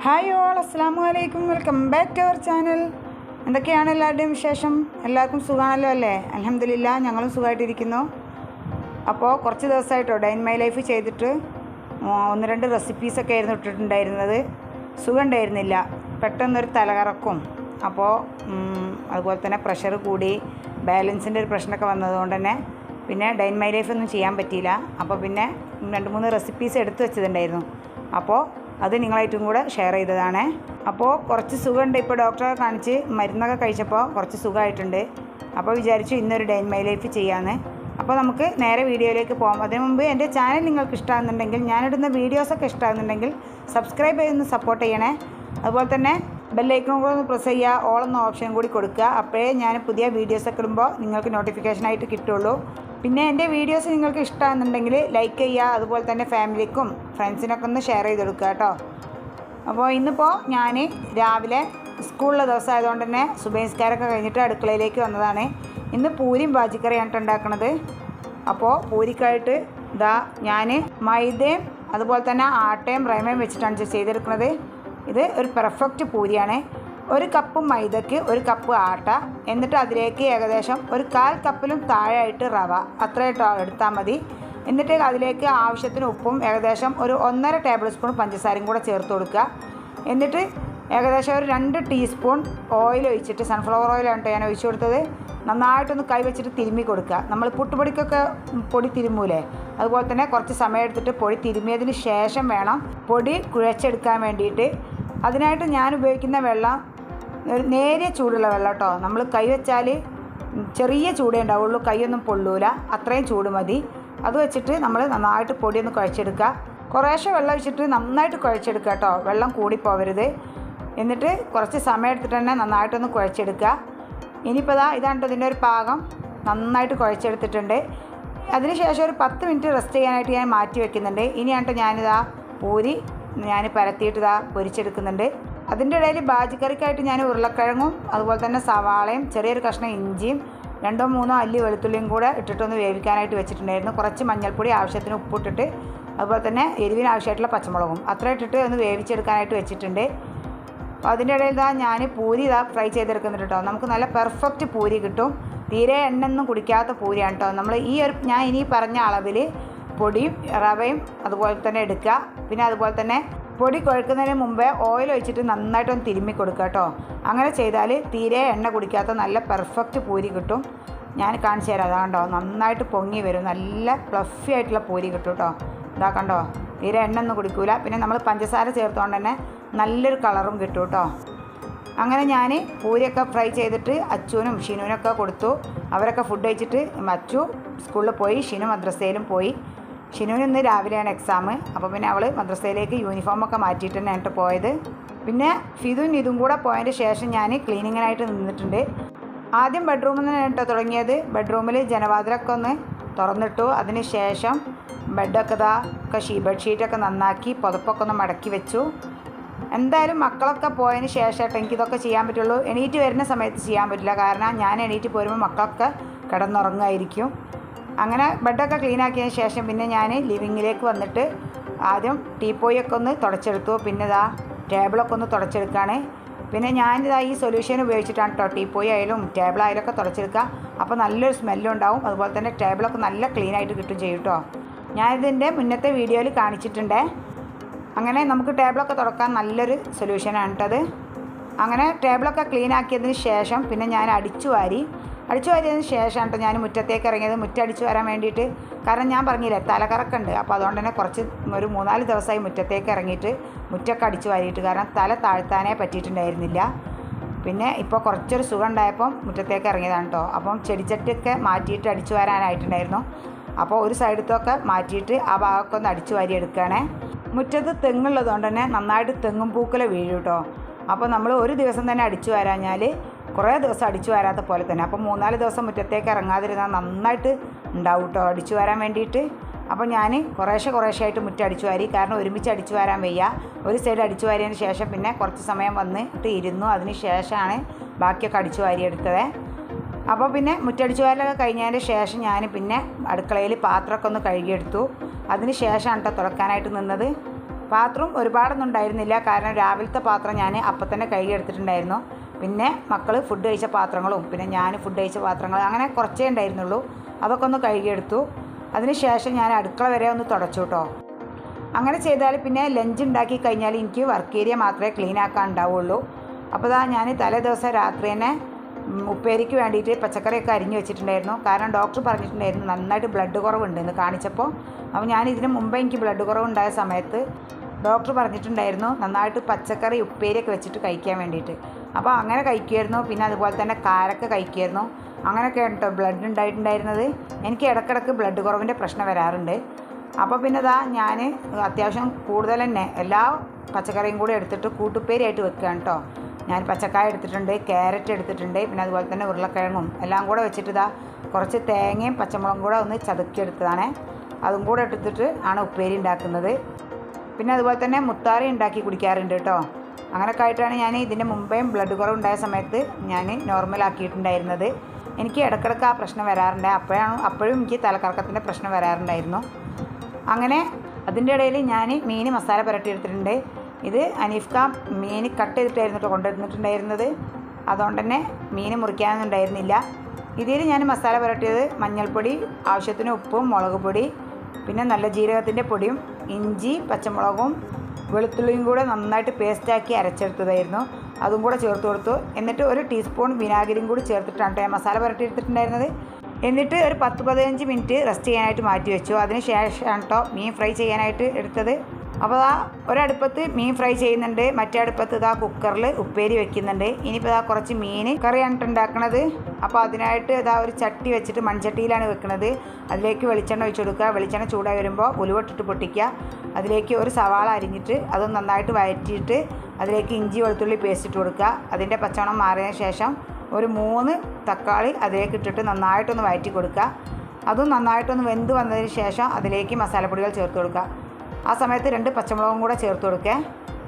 Hi all, അസ്സാം വലൈക്കും. Welcome back to our channel. എന്തൊക്കെയാണ് എല്ലാവരുടെയും വിശേഷം? എല്ലാവർക്കും സുഖമാണല്ലോ അല്ലേ? അൽഹംദുലില്ലാ, ഞങ്ങളും സുഖമായിട്ടിരിക്കുന്നു. അപ്പോൾ കുറച്ച് ദിവസമായിട്ടോ ഡൈൻ മൈ ലൈഫ് ചെയ്തിട്ട് 1-2 റെസിപ്പീസൊക്കെ ആയിരുന്നു ഇട്ടിട്ടുണ്ടായിരുന്നത്. സുഖം ഉണ്ടായിരുന്നില്ല, പെട്ടെന്നൊരു തലകറക്കും, അപ്പോൾ അതുപോലെ തന്നെ പ്രഷർ കൂടി, ബാലൻസിൻ്റെ ഒരു പ്രശ്നമൊക്കെ വന്നതുകൊണ്ട് തന്നെ പിന്നെ ഡൈൻ മൈ ലൈഫ് ഒന്നും ചെയ്യാൻ പറ്റിയില്ല. അപ്പോൾ പിന്നെ 2-3 റെസിപ്പീസ് എടുത്തു വെച്ചതുണ്ടായിരുന്നു. അപ്പോൾ അത് നിങ്ങളായിട്ടും കൂടെ ഷെയർ ചെയ്തതാണ്. അപ്പോൾ കുറച്ച് സുഖമുണ്ട്. ഇപ്പോൾ ഡോക്ടറെ കാണിച്ച് മരുന്നൊക്കെ കഴിച്ചപ്പോൾ കുറച്ച് സുഖമായിട്ടുണ്ട്. അപ്പോൾ വിചാരിച്ചു ഇന്നൊരു ഡൈൻ മൈ ലൈഫ് ചെയ്യാമെന്ന്. അപ്പോൾ നമുക്ക് നേരെ വീഡിയോയിലേക്ക് പോകാം. അതിനു മുമ്പ് എൻ്റെ ചാനൽ നിങ്ങൾക്ക് ഇഷ്ടമാകുന്നുണ്ടെങ്കിൽ, ഞാനിടുന്ന വീഡിയോസൊക്കെ ഇഷ്ടമാകുന്നുണ്ടെങ്കിൽ സബ്സ്ക്രൈബ് ചെയ്തൊന്ന് സപ്പോർട്ട് ചെയ്യണേ. അതുപോലെ തന്നെ ബെല്ലൈക്കൺ കൂടെ ഒന്ന് പ്രസ് ചെയ്യുക, ഓൾ എന്ന ഓപ്ഷൻ കൂടി കൊടുക്കുക. അപ്പോഴേ ഞാൻ പുതിയ വീഡിയോസൊക്കെ ഇടുമ്പോൾ നിങ്ങൾക്ക് നോട്ടിഫിക്കേഷനായിട്ട് കിട്ടുള്ളൂ. പിന്നെ എൻ്റെ വീഡിയോസ് നിങ്ങൾക്ക് ഇഷ്ടമാകുന്നുണ്ടെങ്കിൽ ലൈക്ക് ചെയ്യുക, അതുപോലെ തന്നെ ഫാമിലിക്കും ഫ്രണ്ട്സിനൊക്കെ ഒന്ന് ഷെയർ ചെയ്ത് കൊടുക്കുക കേട്ടോ. അപ്പോൾ ഇന്നിപ്പോൾ ഞാൻ രാവിലെ സ്കൂളിലെ ദിവസമായതുകൊണ്ട് തന്നെ സുബൈസ്കാരൊക്കെ കഴിഞ്ഞിട്ട് അടുക്കളയിലേക്ക് വന്നതാണ്. ഇന്ന് പൂരിയും ബാജിക്കറിയാണ് ഉണ്ടാക്കുന്നത്. അപ്പോൾ പൂരിക്കായിട്ട് ഞാൻ മൈദയും അതുപോലെ തന്നെ ആട്ടയും റൈമയും വെച്ചിട്ടാണ് ചെയ്തെടുക്കുന്നത്. ഇത് ഒരു പെർഫെക്റ്റ് പൂരിയാണ്. 1 കപ്പ് മൈദയ്ക്ക് 1 കപ്പ് ആട്ട, എന്നിട്ട് അതിലേക്ക് ഏകദേശം 1/4 കപ്പിലും താഴെയായിട്ട് റവ, അത്രയായിട്ടോ എടുത്താൽ മതി. എന്നിട്ട് അതിലേക്ക് ആവശ്യത്തിന് ഉപ്പും ഏകദേശം ഒരു 1.5 ടേബിൾ സ്പൂൺ പഞ്ചസാരയും കൂടെ ചേർത്ത് കൊടുക്കുക. എന്നിട്ട് ഏകദേശം ഒരു 2 ടീസ്പൂൺ ഓയിൽ ഒഴിച്ചിട്ട്, സൺഫ്ലവർ ഓയിലാണ് ഞാൻ ഒഴിച്ചു കൊടുത്തത്, നന്നായിട്ടൊന്ന് കൈ വെച്ചിട്ട് തിരുമ്മി കൊടുക്കുക. നമ്മൾ പുട്ടുപൊടിക്കൊക്കെ പൊടി തിരുമ്മൂലേ, അതുപോലെ തന്നെ കുറച്ച് സമയം എടുത്തിട്ട് പൊടി തിരുമ്മിയതിന് ശേഷം വേണം പൊടി കുഴച്ചെടുക്കാൻ വേണ്ടിയിട്ട്. അതിനായിട്ട് ഞാൻ ഉപയോഗിക്കുന്ന വെള്ളം ഒരു നേരിയ ചൂടുള്ള വെള്ളം കേട്ടോ. നമ്മൾ കൈ വെച്ചാൽ ചെറിയ ചൂടേ ഉണ്ടാവുള്ളൂ, കൈയൊന്നും പൊള്ളൂല, അത്രയും ചൂട് മതി. അത് വെച്ചിട്ട് നമ്മൾ നന്നായിട്ട് പൊടിയൊന്ന് കുഴച്ചെടുക്കുക. കുറേശ്ശെ വെള്ളം ഒഴിച്ചിട്ട് നന്നായിട്ട് കുഴച്ചെടുക്കുക കേട്ടോ, വെള്ളം കൂടിപ്പോവരുത്. എന്നിട്ട് കുറച്ച് സമയം എടുത്തിട്ട് തന്നെ നന്നായിട്ടൊന്ന് കുഴച്ചെടുക്കുക. ഇനിയിപ്പോൾ ഇതാണ് ഇതിൻ്റെ ഒരു പാകം. നന്നായിട്ട് കുഴച്ചെടുത്തിട്ടുണ്ട്. അതിനുശേഷം ഒരു 10 മിനിറ്റ് റെസ്റ്റ് ചെയ്യാനായിട്ട് ഞാൻ മാറ്റി വെക്കുന്നുണ്ട്. ഇനിയാണ്ട് പൂരി പരത്തിയിട്ട് പൊരിച്ചെടുക്കുന്നുണ്ട്. അതിൻ്റെ ഇടയിൽ ബാജിക്കറിക്കായിട്ട് ഞാൻ ഉരുളക്കിഴങ്ങും അതുപോലെ തന്നെ സവാളയും ചെറിയൊരു കഷ്ണം ഇഞ്ചിയും 2-3 അല്ലി വെളുത്തുള്ളിയും കൂടെ ഇട്ടിട്ടൊന്ന് വേവിക്കാനായിട്ട് വെച്ചിട്ടുണ്ടായിരുന്നു. കുറച്ച് മഞ്ഞൾപ്പൊടി, ആവശ്യത്തിന് ഉപ്പിട്ടിട്ട്, അതുപോലെ തന്നെ എരിവിന് ആവശ്യമായിട്ടുള്ള പച്ചമുളകും അത്ര ഇട്ടിട്ട് ഒന്ന് വേവിച്ചെടുക്കാനായിട്ട് വെച്ചിട്ടുണ്ട്. അപ്പോൾ അതിൻ്റെ ഇടയിൽ ഞാൻ പൂരി ഫ്രൈ ചെയ്തെടുക്കുന്നുണ്ട് കേട്ടോ. നമുക്ക് നല്ല പെർഫെക്റ്റ് പൂരി കിട്ടും. തീരെ എണ്ണയൊന്നും കുടിക്കാത്ത പൂരിയാണ് കേട്ടോ. നമ്മൾ ഞാൻ ഇനി പറഞ്ഞ അളവിൽ പൊടിയും റവയും അതുപോലെ തന്നെ എടുക്കുക. പിന്നെ അതുപോലെ തന്നെ പൊടി കുഴക്കുന്നതിന് മുമ്പേ ഓയിൽ ഒഴിച്ചിട്ട് നന്നായിട്ടൊന്ന് തിരുമ്മി കൊടുക്കുക കേട്ടോ. അങ്ങനെ ചെയ്താൽ തീരെ എണ്ണ കുടിക്കാത്ത നല്ല പെർഫെക്റ്റ് പൂരി കിട്ടും. ഞാൻ കാണിച്ചു തരാം. അതാണ്ടോ നന്നായിട്ട് പൊങ്ങി വരും, നല്ല ഫ്ലഫി ആയിട്ടുള്ള പൂരി കിട്ടും കേട്ടോ. കണ്ടോ, തീരെ എണ്ണ ഒന്നും കുടിക്കൂല. പിന്നെ നമ്മൾ പഞ്ചസാര ചേർത്തുകൊണ്ട് തന്നെ നല്ലൊരു കളറും കിട്ടും കേട്ടോ. അങ്ങനെ ഞാൻ പൂരിയൊക്കെ ഫ്രൈ ചെയ്തിട്ട് അച്ചുവിനും ഷിനുവിനൊക്കെ കൊടുത്തു. അവരൊക്കെ ഫുഡ് കഴിച്ചിട്ട് അച്ചു സ്കൂളിൽ പോയി, ഷിനു മദ്രസയിലും പോയി. ഷിനുവിന് ഇന്ന് രാവിലെയാണ് എക്സാം. അപ്പോൾ പിന്നെ അവൾ മദ്രസയിലേക്ക് യൂണിഫോമൊക്കെ മാറ്റിയിട്ട് തന്നെയാണ് പോയത്. പിന്നെ ഫിദും ഇതും കൂടെ പോയതിന് ശേഷം ഞാൻ ക്ലീനിങ്ങിനായിട്ട് നിന്നിട്ടുണ്ട്. ആദ്യം ബെഡ്റൂമിൽ നിന്നാണ് തുടങ്ങിയത്. ബെഡ്റൂമിൽ ജനവാതിലൊക്കെ ഒന്ന് തുറന്നിട്ടു. അതിന് ശേഷം ബെഡൊക്കെ ബെഡ്ഷീറ്റൊക്കെ നന്നാക്കി പുതപ്പൊക്കെ ഒന്ന് മടക്കി വെച്ചു. എന്തായാലും മക്കളൊക്കെ പോയതിന് ശേഷമായിട്ട് എനിക്കിതൊക്കെ ചെയ്യാൻ പറ്റുള്ളൂ. എണീറ്റ് വരുന്ന സമയത്ത് ചെയ്യാൻ പറ്റില്ല, കാരണം ഞാൻ എണീറ്റ് പോരുമ്പോൾ മക്കളൊക്കെ കിടന്നുറങ്ങുമായിരിക്കും. അങ്ങനെ ബെഡൊക്കെ ക്ലീനാക്കിയതിന് ശേഷം പിന്നെ ഞാൻ ലിവിങ്ങിലേക്ക് വന്നിട്ട് ആദ്യം ടീപ്പോയൊക്കെ ഒന്ന് തുടച്ചെടുത്തു. പിന്നെ ടേബിളൊക്കെ ഒന്ന് തുടച്ചെടുക്കുകയാണ്. പിന്നെ ഞാനിതാ ഈ സൊല്യൂഷൻ ഉപയോഗിച്ചിട്ടാണ് കേട്ടോ ടീപ്പോയി ആയാലും ടേബിളായാലും ഒക്കെ തുടച്ചെടുക്കുക. അപ്പോൾ നല്ലൊരു സ്മെല്ലും ഉണ്ടാവും. അതുപോലെ തന്നെ ടേബിളൊക്കെ നല്ല ക്ലീനായിട്ട് കിട്ടും ചെയ്യും കേട്ടോ. ഞാനിതിൻ്റെ മുന്നത്തെ വീഡിയോയിൽ കാണിച്ചിട്ടുണ്ട്. അങ്ങനെ നമുക്ക് ടേബിളൊക്കെ തുടക്കാൻ നല്ലൊരു സൊല്യൂഷനാണ് കേട്ടത്. അങ്ങനെ ടേബിളൊക്കെ ക്ലീൻ ആക്കിയതിന് ശേഷം പിന്നെ ഞാൻ അടിച്ചു വാരിയതിന് ശേഷമാണ് കേട്ടോ ഞാൻ മുറ്റത്തേക്ക് ഇറങ്ങിയത്. മുറ്റം അടിച്ചു വരാൻ വേണ്ടിയിട്ട്, കാരണം ഞാൻ പറഞ്ഞില്ലേ തലകറക്കുണ്ട്. അപ്പോൾ അതുകൊണ്ട് തന്നെ ഒരു 3-4 ദിവസമായി മുറ്റത്തേക്ക് ഇറങ്ങിയിട്ട് മുറ്റമൊക്കെ അടിച്ചു വാരിയിട്ട്, കാരണം തല താഴ്ത്താനേ പറ്റിയിട്ടുണ്ടായിരുന്നില്ല. പിന്നെ ഇപ്പോൾ കുറച്ചൊരു സുഖം ഉണ്ടായപ്പം മുറ്റത്തേക്ക് ഇറങ്ങിയതാണ് കേട്ടോ. അപ്പം ചെടിച്ചട്ടിയൊക്കെ മാറ്റിയിട്ട് അടിച്ചു വരാനായിട്ടുണ്ടായിരുന്നു. അപ്പോൾ ഒരു സൈഡത്തൊക്കെ മാറ്റിയിട്ട് ആ ഭാഗമൊക്കെ ഒന്ന് അടിച്ചു വാരി എടുക്കുകയാണേ. മുറ്റത്ത് തെങ്ങുള്ളത് കൊണ്ട് തന്നെ നന്നായിട്ട് തെങ്ങും പൂക്കല വീഴും കേട്ടോ. അപ്പോൾ നമ്മൾ ഒരു ദിവസം തന്നെ അടിച്ചു വരാഞ്ഞാൽ കുറേ ദിവസം അടിച്ചു വരാത്ത പോലെ തന്നെ. അപ്പോൾ 3-4 ദിവസം മുറ്റത്തേക്ക് ഇറങ്ങാതിരുന്നാൽ നന്നായിട്ട് ഉണ്ടാവും കേട്ടോ അടിച്ചു വരാൻ വേണ്ടിയിട്ട്. അപ്പോൾ ഞാൻ കുറേശ്ശായിട്ട് മുറ്റം അടിച്ചു വാരി, കാരണം ഒരുമിച്ച് അടിച്ചു വരാൻ വയ്യ. ഒരു സൈഡ് അടിച്ചു വാരിയതിന് ശേഷം പിന്നെ കുറച്ച് സമയം വന്നിട്ട് ഇരുന്നു. അതിന് ശേഷമാണ് ബാക്കിയൊക്കെ അടിച്ചു വാരിയെടുത്തത്. അപ്പോൾ പിന്നെ മുറ്റടിച്ചു വാരലൊക്കെ കഴിഞ്ഞതിന് ശേഷം ഞാൻ പിന്നെ അടുക്കളയിൽ പാത്രമൊക്കെ ഒന്ന് കഴുകിയെടുത്തു. അതിന് ശേഷമാണ് കേട്ടോ തുറക്കാനായിട്ട് നിന്നത്. പാത്രം ഒരുപാടൊന്നും ഉണ്ടായിരുന്നില്ല, കാരണം രാവിലത്തെ പാത്രം ഞാൻ അപ്പം തന്നെ കഴുകി എടുത്തിട്ടുണ്ടായിരുന്നു. പിന്നെ മക്കൾ ഫുഡ് കഴിച്ച പാത്രങ്ങളും പിന്നെ ഞാൻ ഫുഡ് കഴിച്ച പാത്രങ്ങൾ അങ്ങനെ കുറച്ചേ ഉണ്ടായിരുന്നുള്ളൂ. അതൊക്കെ ഒന്ന് കഴുകിയെടുത്തു. അതിന് ശേഷം ഞാൻ അടുക്കള വരെ ഒന്ന് തുടച്ചു കേട്ടോ. അങ്ങനെ ചെയ്താൽ പിന്നെ ലഞ്ച് ഉണ്ടാക്കി കഴിഞ്ഞാൽ എനിക്ക് വർക്ക് ഏരിയ മാത്രമേ ക്ലീൻ ആക്കാൻ ഉണ്ടാവുള്ളൂ. അപ്പോൾ ഞാൻ തലേ ദിവസം രാത്രി തന്നെ ഉപ്പേരിക്ക് വേണ്ടിയിട്ട് പച്ചക്കറിയൊക്കെ അരിഞ്ഞ് വെച്ചിട്ടുണ്ടായിരുന്നു. കാരണം ഡോക്ടർ പറഞ്ഞിട്ടുണ്ടായിരുന്നു നന്നായിട്ട് ബ്ലഡ് കുറവുണ്ട് എന്ന് കാണിച്ചപ്പോൾ. അപ്പോൾ ഞാൻ ഇതിന് മുമ്പേ എനിക്ക് ബ്ലഡ് കുറവുണ്ടായ സമയത്ത് ഡോക്ടർ പറഞ്ഞിട്ടുണ്ടായിരുന്നു നന്നായിട്ട് പച്ചക്കറി ഉപ്പേരിയൊക്കെ വെച്ചിട്ട് കഴിക്കാൻ വേണ്ടിയിട്ട്. അപ്പോൾ അങ്ങനെ കഴിക്കുമായിരുന്നു. പിന്നെ അതുപോലെ തന്നെ കാരക്ക കഴിക്കുമായിരുന്നു. അങ്ങനെയൊക്കെയാണ് കേട്ടോ ബ്ലഡ് ഉണ്ടായിട്ടുണ്ടായിരുന്നത്. എനിക്ക് ഇടയ്ക്കിടയ്ക്ക് ബ്ലഡ് കുറവിൻ്റെ പ്രശ്നം വരാറുണ്ട്. അപ്പോൾ പിന്നെ ഞാൻ അത്യാവശ്യം കൂടുതൽ തന്നെ എല്ലാ പച്ചക്കറിയും കൂടി എടുത്തിട്ട് കൂട്ടുപ്പേരിയായിട്ട് വെക്കുകയാണ് കേട്ടോ. ഞാൻ പച്ചക്കായ എടുത്തിട്ടുണ്ട്, ക്യാരറ്റ് എടുത്തിട്ടുണ്ട്, പിന്നെ അതുപോലെ തന്നെ ഉരുളക്കിഴങ്ങും എല്ലാം കൂടെ വെച്ചിട്ട് കുറച്ച് തേങ്ങയും പച്ചമുളകും കൂടെ ഒന്ന് ചതുക്കിയെടുത്തതാണ്. അതും കൂടെ എടുത്തിട്ട് ആണ് ഉപ്പേരി ഉണ്ടാക്കുന്നത്. പിന്നെ അതുപോലെ തന്നെ മുത്താറി ഉണ്ടാക്കി കുടിക്കാറുണ്ട് കേട്ടോ. അങ്ങനെയൊക്കെ ആയിട്ടാണ് ഞാൻ ഇതിൻ്റെ മുമ്പേയും ബ്ലഡ് കുറവുണ്ടായ സമയത്ത് ഞാൻ നോർമലാക്കിയിട്ടുണ്ടായിരുന്നത്. എനിക്ക് ഇടയ്ക്കിടയ്ക്ക് ആ പ്രശ്നം വരാറുണ്ട്. അപ്പോഴും എനിക്ക് തലക്കറക്കത്തിൻ്റെ പ്രശ്നം വരാറുണ്ടായിരുന്നു. അങ്ങനെ അതിൻ്റെ ഇടയിൽ ഞാൻ മീൻ മസാല പുരട്ടിയെടുത്തിട്ടുണ്ട്. ഇത് അനീഫ്ക മീൻ കട്ട് ചെയ്തിട്ടായിരുന്നു കൊണ്ടുവന്നിട്ടുണ്ടായിരുന്നത്. അതുകൊണ്ട് തന്നെ മീൻ മുറിക്കാനൊന്നും ഉണ്ടായിരുന്നില്ല. ഇതിൽ ഞാൻ മസാല പുരട്ടിയത് മഞ്ഞൾപ്പൊടി, ആവശ്യത്തിന് ഉപ്പും മുളക് പൊടി, പിന്നെ നല്ല ജീരകത്തിൻ്റെ പൊടിയും ഇഞ്ചി പച്ചമുളകും വെളുത്തുള്ളിയും കൂടെ നന്നായിട്ട് പേസ്റ്റാക്കി അരച്ചെടുത്തതായിരുന്നു. അതും കൂടെ ചേർത്ത് കൊടുത്തു. എന്നിട്ട് 1 ടീസ്പൂൺ വിനാഗിരിയും കൂടി ചേർത്തിട്ടാണ് ഞാൻ മസാല പുരട്ടി എടുത്തിട്ടുണ്ടായിരുന്നത്. എന്നിട്ട് ഒരു 10-15 മിനിറ്റ് റെസ്റ്റ് ചെയ്യാനായിട്ട് മാറ്റി വെച്ചു. അതിന് ശേഷമാണ് കേട്ടോ മീൻ ഫ്രൈ ചെയ്യാനായിട്ട് എടുത്തത്. അപ്പോൾ ഒരടുപ്പത്ത് മീൻ ഫ്രൈ ചെയ്യുന്നുണ്ട്, മറ്റേ അടുപ്പത്ത് കുക്കറിൽ ഉപ്പേരി വെക്കുന്നുണ്ട്. ഇനിയിപ്പോൾ കുറച്ച് മീൻ കറിയാണ് ഉണ്ടാക്കുന്നത്. അപ്പോൾ അതിനായിട്ട് ഒരു ചട്ടി വെച്ചിട്ട് മൺചട്ടിയിലാണ് വെക്കുന്നത്. അതിലേക്ക് വെളിച്ചെണ്ണ ഒഴിച്ച് കൊടുക്കുക. വെളിച്ചെണ്ണ ചൂടായി വരുമ്പോൾ ഉലുവട്ടിട്ട് പൊട്ടിക്കുക. അതിലേക്ക് ഒരു സവാള അരിഞ്ഞിട്ട് അത് നന്നായിട്ട് വഴറ്റിയിട്ട് അതിലേക്ക് ഇഞ്ചി വെളുത്തുള്ളി പേസ്റ്റ് ഇട്ട് കൊടുക്കുക. അതിൻ്റെ പച്ചമണം മാറിയതിന് ശേഷം ഒരു 3 തക്കാളി അതിലേക്ക് ഇട്ടിട്ട് നന്നായിട്ടൊന്ന് വഴറ്റി കൊടുക്കുക. അതും നന്നായിട്ടൊന്ന് വെന്ത് വന്നതിന് ശേഷം അതിലേക്ക് മസാലപ്പൊടികൾ ചേർത്ത് കൊടുക്കുക. ആ സമയത്ത് 2 പച്ചമുളകും കൂടെ ചേർത്ത് കൊടുക്കുക.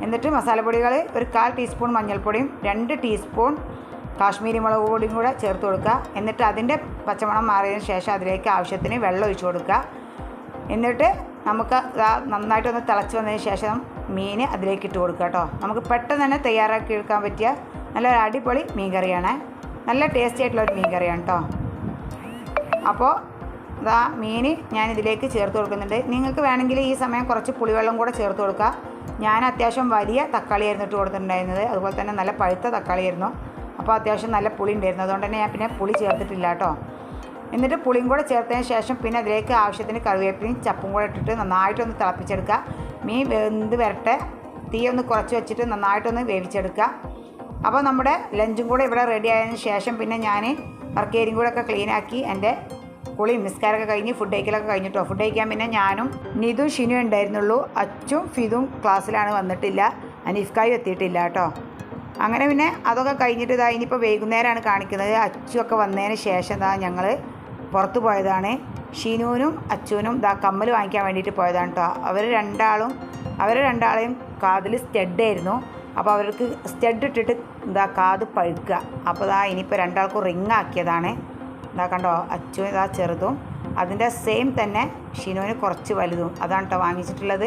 എന്നിട്ട് മസാലപ്പൊടികൾ ഒരു 1/4 ടീസ്പൂൺ മഞ്ഞൾപ്പൊടിയും 2 ടീസ്പൂൺ കാശ്മീരി മുളക് പൊടിയും കൂടെ ചേർത്ത് കൊടുക്കുക. എന്നിട്ട് അതിൻ്റെ പച്ചമണം മാറിയതിന് ശേഷം അതിലേക്ക് ആവശ്യത്തിന് വെള്ളം ഒഴിച്ച് കൊടുക്കുക. എന്നിട്ട് നമുക്ക് നന്നായിട്ടൊന്ന് തിളച്ച് വന്നതിന് ശേഷം മീൻ അതിലേക്ക് ഇട്ട് കൊടുക്കുക കേട്ടോ. നമുക്ക് പെട്ടെന്ന് തന്നെ തയ്യാറാക്കി എടുക്കാൻ പറ്റിയ നല്ലൊരു അടിപൊളി മീൻ കറിയാണ്. നല്ല ടേസ്റ്റി ആയിട്ടുള്ളൊരു മീൻ കറിയാണ് കേട്ടോ. അപ്പോൾ മീൻ ഞാനിതിലേക്ക് ചേർത്ത് കൊടുക്കുന്നുണ്ട്. നിങ്ങൾക്ക് വേണമെങ്കിൽ ഈ സമയം കുറച്ച് പുളിവെള്ളം കൂടെ ചേർത്ത് കൊടുക്കുക. ഞാൻ അത്യാവശ്യം വലിയ തക്കാളിയായിരുന്നു ഇട്ട് കൊടുത്തിട്ടുണ്ടായിരുന്നത്. അതുപോലെ തന്നെ നല്ല പഴുത്ത തക്കാളിയായിരുന്നു. അപ്പോൾ അത്യാവശ്യം നല്ല പുളി ഉണ്ടായിരുന്നു. അതുകൊണ്ട് തന്നെ ഞാൻ പിന്നെ പുളി ചേർത്തിട്ടില്ല കേട്ടോ. എന്നിട്ട് പുളിയും കൂടെ ചേർത്തതിന് ശേഷം പിന്നെ അതിലേക്ക് ആവശ്യത്തിന് കറിവേപ്പിലയും ചപ്പും കൂടെ ഇട്ടിട്ട് നന്നായിട്ടൊന്ന് തിളപ്പിച്ചെടുക്കുക. മീൻ വെന്ത് വരട്ടെ. തീ ഒന്ന് കുറച്ച് വെച്ചിട്ട് നന്നായിട്ടൊന്ന് വേവിച്ചെടുക്കുക. അപ്പോൾ നമ്മുടെ ലഞ്ചും കൂടെ ഇവിടെ റെഡി ആയതിനു ശേഷം പിന്നെ ഞാൻ വർക്ക് ഏരിയയും കൂടെ ഒക്കെ ക്ലീനാക്കി എൻ്റെ കുളിയും നിസ്കാരമൊക്കെ കഴിഞ്ഞ് ഫുഡ് കഴിക്കലൊക്കെ കഴിഞ്ഞിട്ടോ. ഫുഡ് കഴിക്കാൻ പിന്നെ ഞാനും നിതു ഷിനു ഉണ്ടായിരുന്നുള്ളൂ. അച്ചും ഫിദും ക്ലാസ്സിലാണ് വന്നിട്ടില്ല. അനീഫ്കായും എത്തിയിട്ടില്ല കേട്ടോ. അങ്ങനെ പിന്നെ അതൊക്കെ കഴിഞ്ഞിട്ട് ഇനിയിപ്പോൾ വൈകുന്നേരമാണ് കാണിക്കുന്നത്. അച്ചുവൊക്കെ വന്നതിന് ശേഷം ഞങ്ങൾ പുറത്ത് പോയതാണ്. ഷിനുവിനും അച്ചുവിനും കമ്മൽ വാങ്ങിക്കാൻ വേണ്ടിയിട്ട് പോയതാണ് കേട്ടോ. അവരെ രണ്ടാളെയും കാതിൽ സ്റ്റഡായിരുന്നു. അപ്പോൾ അവർക്ക് സ്റ്റഡ് ഇട്ടിട്ട് കാത് പഴുക്കുക. അപ്പോൾ ഇനിയിപ്പോൾ രണ്ടാൾക്കും റിങ് ആക്കിയതാണ്. കണ്ടോ, അച്ചുവിന് ചെറുതും അതിൻ്റെ സെയിം തന്നെ ഷിനുവിന് കുറച്ച് വലുതും അതാണ് കേട്ടോ വാങ്ങിച്ചിട്ടുള്ളത്.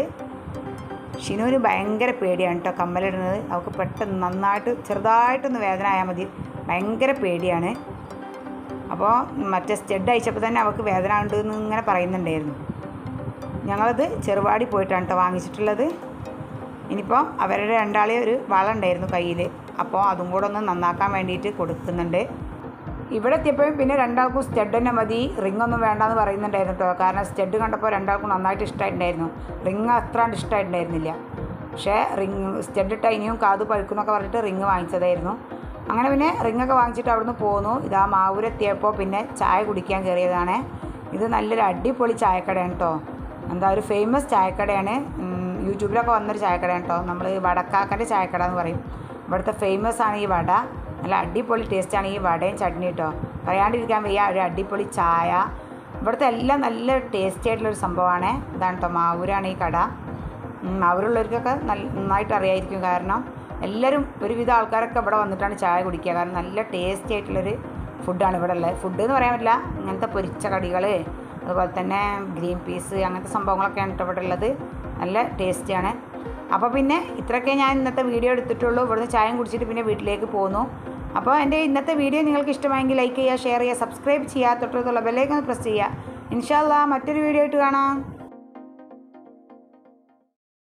ഷിനുവിന് ഭയങ്കര പേടിയാണ് കേട്ടോ കമ്മലിടുന്നത്. അവൾക്ക് പെട്ടെന്ന് നന്നായിട്ട് ചെറുതായിട്ടൊന്ന് വേദന ആയാൽ മതി, ഭയങ്കര പേടിയാണ്. അപ്പോൾ മറ്റേ സ്റ്റഡ് അയച്ചപ്പോൾ തന്നെ അവൾക്ക് വേദന ഉണ്ടെന്ന് ഇങ്ങനെ പറയുന്നുണ്ടായിരുന്നു. ഞങ്ങളത് ചെറുവാടി പോയിട്ടാണ് കേട്ടോ വാങ്ങിച്ചിട്ടുള്ളത്. ഇനിയിപ്പോൾ അവരുടെ രണ്ടാളെ ഒരു വള ഉണ്ടായിരുന്നു കയ്യിൽ. അപ്പോൾ അതും കൂടെ ഒന്ന് നന്നാക്കാൻ വേണ്ടിയിട്ട് കൊടുക്കുന്നുണ്ട്. ഇവിടെ എത്തിയപ്പോഴും പിന്നെ രണ്ടാൾക്കും സ്റ്റഡ് തന്നെ മതി, റിങ്ങൊന്നും വേണ്ടാന്ന് പറയുന്നുണ്ടായിരുന്നു കേട്ടോ. കാരണം സ്റ്റഡ് കണ്ടപ്പോൾ രണ്ടാൾക്കും നന്നായിട്ട് ഇഷ്ടമായിട്ടുണ്ടായിരുന്നു. റിങ് അത്രാണ്ട് ഇഷ്ടമായിട്ടുണ്ടായിരുന്നില്ല. പക്ഷേ സ്റ്റഡ് ഇട്ടാൽ ഇനിയും കാത് പഴുക്കുന്നൊക്കെ പറഞ്ഞിട്ട് റിങ് വാങ്ങിച്ചതായിരുന്നു. അങ്ങനെ പിന്നെ റിങ്ങൊക്കെ വാങ്ങിച്ചിട്ട് അവിടുന്ന് പോന്നു. മാവൂരെത്തിയപ്പോൾ പിന്നെ ചായ കുടിക്കാൻ കയറിയതാണ്. ഇത് നല്ലൊരു അടിപൊളി ചായക്കടയാണ് കേട്ടോ. ഒരു ഫേമസ് ചായക്കടയാണ്. യൂട്യൂബിലൊക്കെ വന്നൊരു ചായക്കടയാണ് കേട്ടോ. നമ്മൾ വടക്കാക്കൻ്റെ ചായക്കട എന്ന് പറയും. ഇവിടുത്തെ ഫേമസ് ആണ് ഈ വട. നല്ല അടിപൊളി ടേസ്റ്റാണ് ഈ വടയും ചട്നി കേട്ടോ. പറയാണ്ടിരിക്കാൻ വയ്യ. ഒരു അടിപൊളി ചായ. ഇവിടുത്തെ എല്ലാം നല്ല ടേസ്റ്റി ആയിട്ടുള്ളൊരു സംഭവമാണ്. ഇതാണ് കേട്ടോ, മാവൂരാണ് ഈ കട. മാവൂരുള്ളവർക്കൊക്കെ നന്നായിട്ട് അറിയായിരിക്കും. കാരണം എല്ലാവരും ഒരുവിധ ആൾക്കാരൊക്കെ ഇവിടെ വന്നിട്ടാണ് ചായ കുടിക്കുക. കാരണം നല്ല ടേസ്റ്റി ആയിട്ടുള്ളൊരു ഫുഡാണ് ഇവിടെ ഉള്ളത്. ഫുഡ് എന്ന് പറയാൻ പറ്റില്ല, ഇങ്ങനത്തെ പൊരിച്ച കടികൾ, അതുപോലെ തന്നെ ഗ്രീൻ പീസ് അങ്ങനത്തെ സംഭവങ്ങളൊക്കെയാണ് കേട്ടോ ഇവിടെ ഉള്ളത്. നല്ല ടേസ്റ്റിയാണ്. അപ്പോൾ പിന്നെ ഇത്രയൊക്കെ ഞാൻ ഇന്നത്തെ വീഡിയോ എടുത്തിട്ടുള്ളൂ. ഇവിടുന്ന് ചായയും കുടിച്ചിട്ട് പിന്നെ വീട്ടിലേക്ക് പോന്നു. അപ്പോൾ എൻ്റെ ഇന്നത്തെ വീഡിയോ നിങ്ങൾക്ക് ഇഷ്ടമായെങ്കിൽ ലൈക്ക് ചെയ്യുക, ഷെയർ ചെയ്യുക, സബ്സ്ക്രൈബ് ചെയ്യുക, തൊട്ടടുത്തുള്ള ബെല്ലൈക്കൺ പ്രസ് ചെയ്യുക. ഇൻഷാ അല്ലാഹ് മറ്റൊരു വീഡിയോ ആയിട്ട് കാണാം.